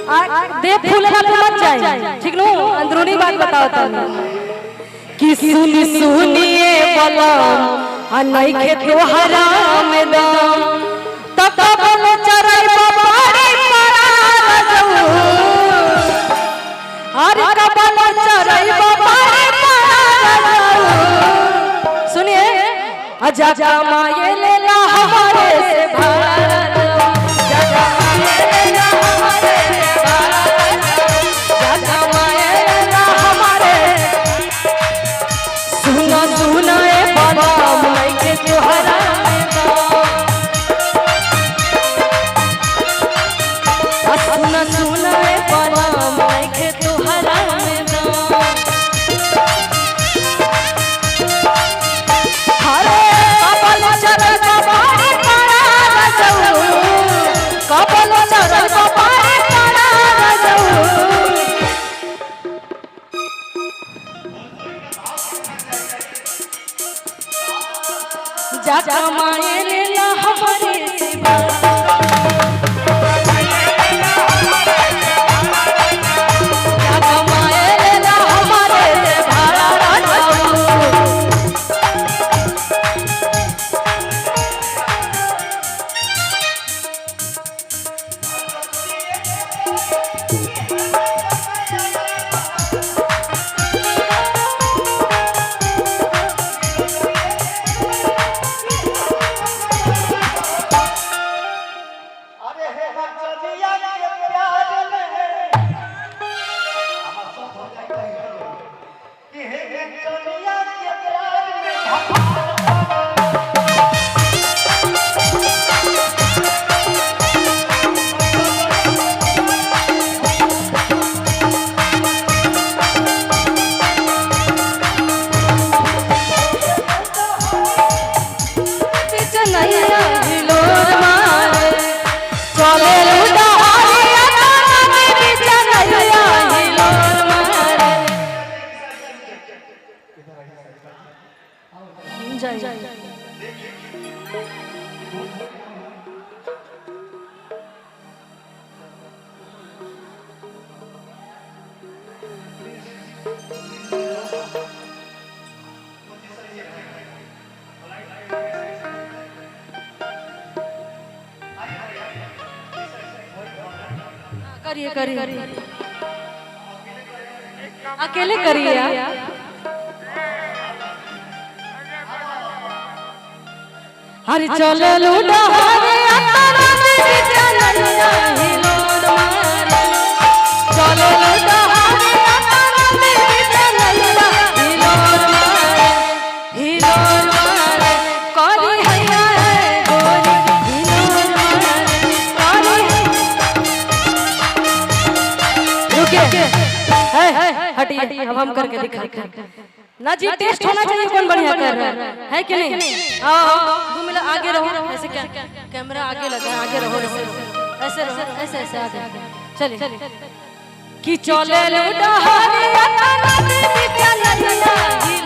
देव फूलना तो मत जाए, ठीक नो? अंदरूनी बात बताओ तब कि सुनी सुनिए बलम अनई के तोहरा में दम तब बोलो चराई बाबारी पारा जाऊ अरे कबलो चराई बाबारी पारा जाऊ। सुनिए अजा जमाए लेला हमारे से भारत जजा माए लेला हमारे से भारत जजा माए लेला हमारे सुना सुना ए बलम नहीं के तोहरा में सुना सुना ए बलम नहीं के तोहरा में हरे कबलो चरल बाबारी पारा जाऊ कबलो चरल बाबारी पारा जाऊ। जा माए लेला हमारे सिवा करिए करिए अकेले करिए हरि चले लूटा हरे अतरा में चलैया हिलोर मारे चले लूटा हरे अतरा में चलैया हिलोर मारे करी हैया गोरी हिलोर मारे करी रुकिए हटिए अब हम करके दिखाते ना जी टेस्ट होना चाहिए कौन बढ़िया कर रहा है कि नहीं? हाँ 2 मिनट आगे रहो ऐसे क्या कैमरा आगे लगा है आगे रहो ऐसे रहो ऐसे ऐसे आगे चलिए कि चले लूटा हरिया तारा में चलैया